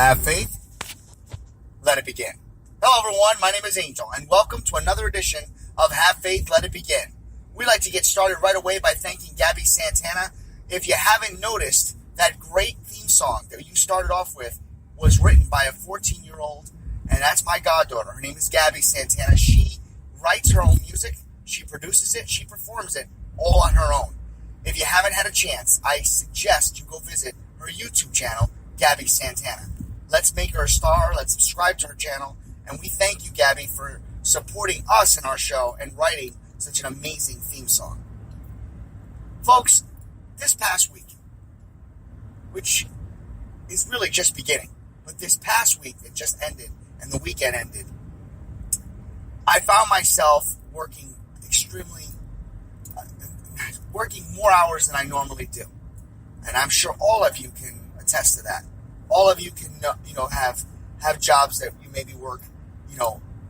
Have faith. Let it begin. Hello, everyone. My name is Angel, and welcome to another edition of Have Faith. Let it begin. We'd like to get started right away by thanking GABBIE Santana. If you haven't noticed, that great theme song that you started off with was written by a 14-year-old, and that's my goddaughter. Her name is GABBIE Santana. She writes her own music, she produces it, she performs it all on her own. If you haven't had a chance, I suggest you go visit her YouTube channel, GABBIE Santana. Let's make her a star. Let's subscribe to her channel. And we thank you, GABBIE, for supporting us in our show and writing such an amazing theme song. Folks, this past week, which is really just beginning, but this past week that just ended and the weekend ended, I found myself working more hours than I normally do. And I'm sure all of you can attest to that. All of you can, have jobs that you maybe work,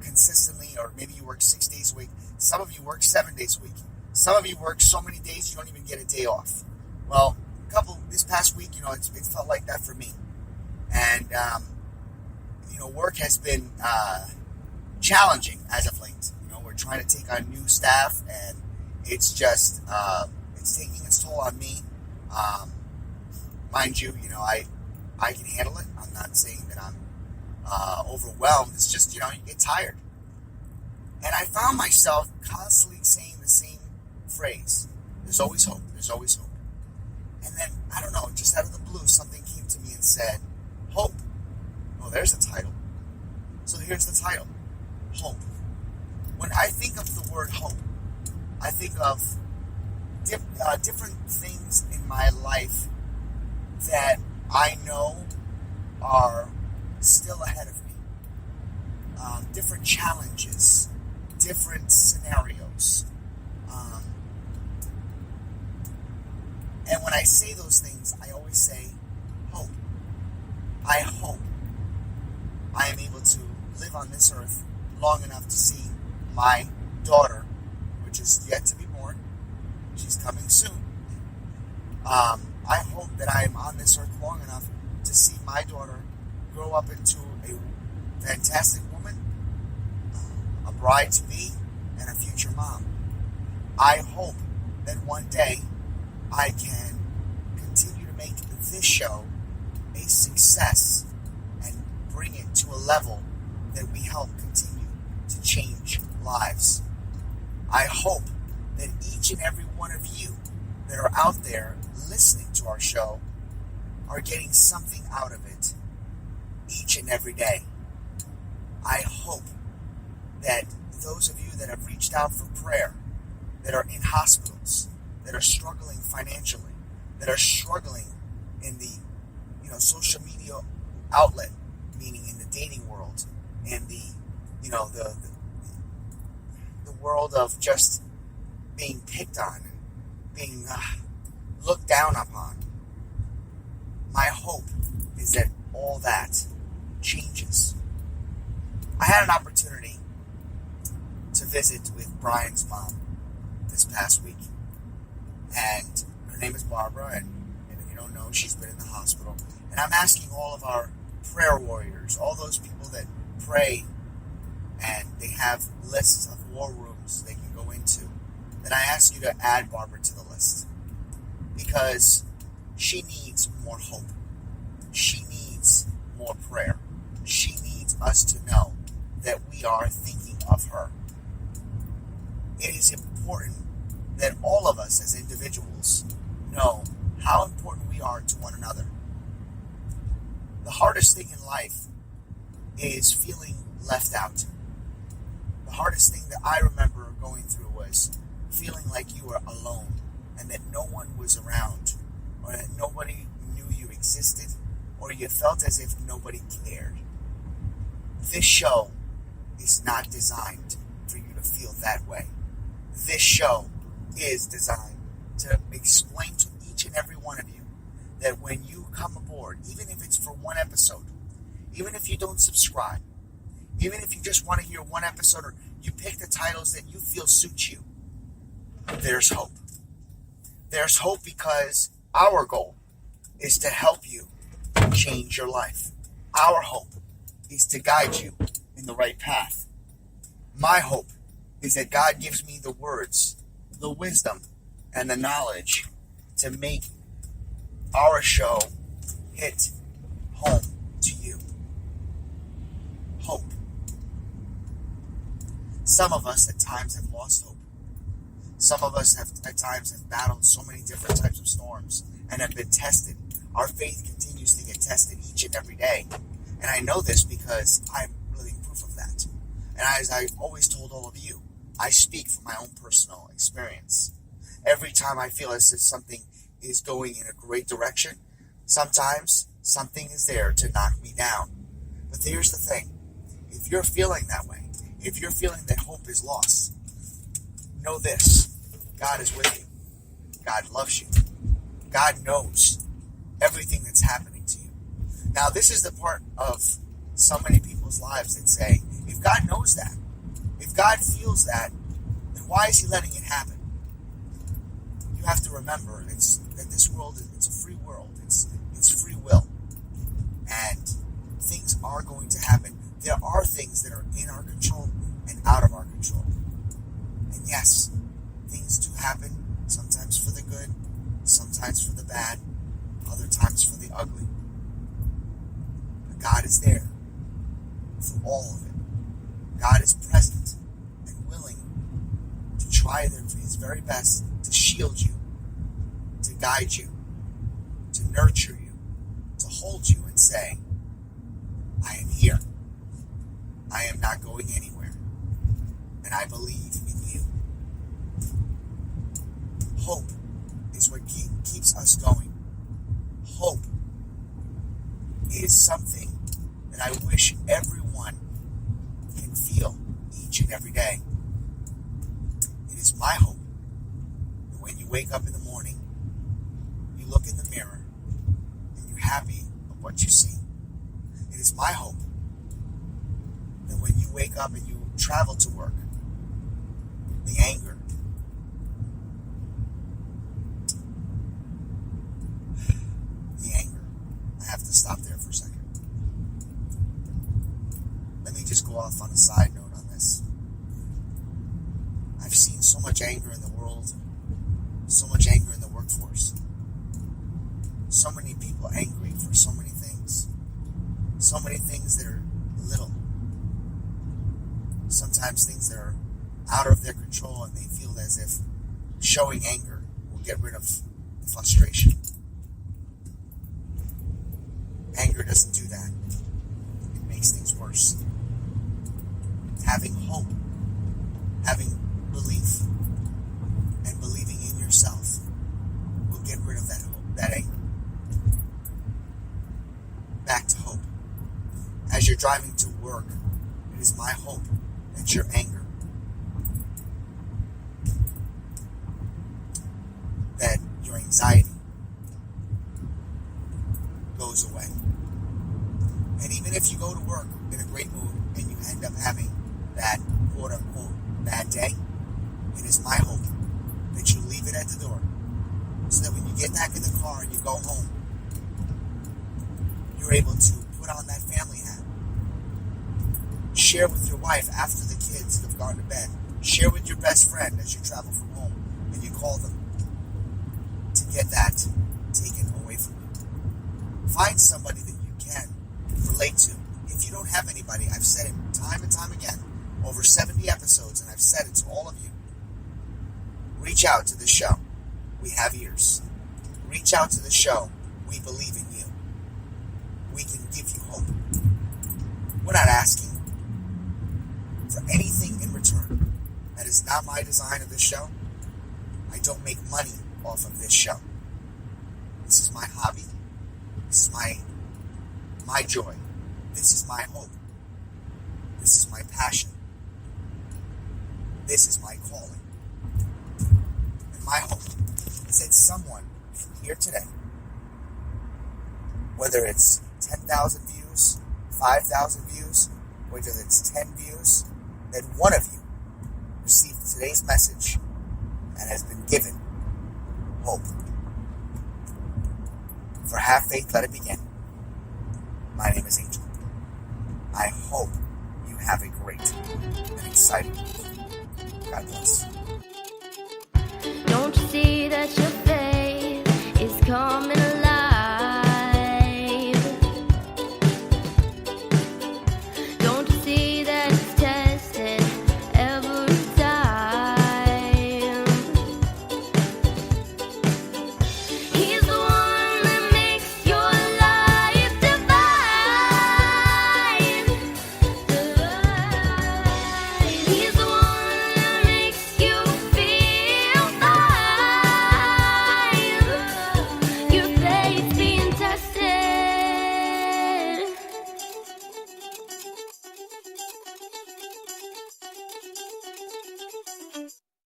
consistently, or maybe you work 6 days a week. Some of you work 7 days a week. Some of you work so many days you don't even get a day off. Well, this past week, it felt like that for me. And, work has been challenging as of late. We're trying to take on new staff, and it's just, it's taking its toll on me. Mind you, I can handle it. I'm not saying that I'm overwhelmed. It's just, you get tired. And I found myself constantly saying the same phrase. There's always hope. There's always hope. And then, I don't know, just out of the blue, something came to me and said, hope. Oh, there's the title. So here's the title. Hope. When I think of the word hope, I think of different things in my life that I know are still ahead of me. Different challenges, different scenarios. And when I say those things, I always say, hope. I hope I am able to live on this earth long enough to see my daughter, which is yet to be born. She's coming soon. I hope that I am on this earth long enough to see my daughter grow up into a fantastic woman, a bride-to-be, and a future mom. I hope that one day I can continue to make this show a success and bring it to a level that we help continue to change lives. I hope that each and every one of you that are out there listening to our show are getting something out of it each and every day. I hope that those of you that have reached out for prayer, that are in hospitals, that are struggling financially, that are struggling in the social media outlet, meaning in the dating world, and the world of just being picked on, being looked down upon. My hope is that all that changes. I had an opportunity to visit with Brian's mom this past week, and her name is Barbara, and if you don't know, she's been in the hospital. And I'm asking all of our prayer warriors, all those people that pray and they have lists of war rooms they can go into, that I ask you to add Barbara to the list, because she needs more hope. She needs more prayer. She needs us to know that we are thinking of her. It is important that all of us as individuals know how important we are to one another. The hardest thing in life is feeling left out. The hardest thing that I remember going through was feeling like you were alone and that no one was around, or that nobody knew you existed, or you felt as if nobody cared. This show is not designed for you to feel that way. This show is designed to explain to each and every one of you that when you come aboard, even if it's for one episode, even if you don't subscribe, even if you just want to hear one episode, or you pick the titles that you feel suit you, there's hope. There's hope because our goal is to help you change your life. Our hope is to guide you in the right path. My hope is that God gives me the words, the wisdom, and the knowledge to make our show hit home to you. Hope. Some of us at times have lost hope. Some of us have at times have battled so many different types of storms and have been tested. Our faith continues to get tested each and every day. And I know this because I'm living proof of that. And as I've always told all of you, I speak from my own personal experience. Every time I feel as if something is going in a great direction, sometimes something is there to knock me down. But here's the thing. If you're feeling that way, if you're feeling that hope is lost, know this. God is with you. God loves you. God knows everything that's happening to you. Now, this is the part of so many people's lives that say, if God knows that, if God feels that, then why is he letting it happen? You have to remember that this world, it's a free world. It's free will. And things are going to happen. There are things that are in our control and out of our control. And yes, things do happen, sometimes for the good, sometimes for the bad, other times for the ugly. But God is there for all of it. God is present and willing to try his very best to shield you, to guide you, to nurture you, to hold you and say, I am here. I am not going anywhere. And I believe in you. Hope is what keeps us going. Hope is something that I wish everyone can feel each and every day. It is my hope that when you wake up in the morning, you look in the mirror and you're happy of what you see. It is my hope that when you wake up and you travel to work, the anger, I have to stop there for a second. Let me just go off on a side note on this. I've seen so much anger in the world, so much anger in the workforce, so many people angry for so many things that are little, sometimes things that are out of their control, and they feel as if showing anger will get rid of frustration. Anger doesn't do that. It makes things worse. Having hope, having belief, and believing in yourself will get rid of that anger. Back to hope. As you're driving to work, it is my hope that your anger, that your anxiety goes away. And even if you go to work in a great mood and you end up having that quote-unquote bad day, it is my hope that you leave it at the door so that when you get back in the car and you go home, you're able to put on that family hat, share with your wife after the kids have gone to bed, share with your best friend as you travel from home and you call them to get that taken away from you. Find somebody that you can relate to. If you don't have anybody, I've said it time and time again, over 70 episodes, and I've said it to all of you. Reach out to the show. We have ears. Reach out to the show. We believe in you. We can give you hope. We're not asking for anything in return. That is not my design of this show. I don't make money off of this show. This is my hobby. This is my joy. This is my hope. This is my passion. This is my calling. And my hope is that someone from here today, whether it's 10,000 views, 5,000 views, whether it's 10 views, that one of you received today's message and has been given hope. For have faith, let it begin. My name is Angel. I hope you have a great and exciting week. God bless. Don't you see that you're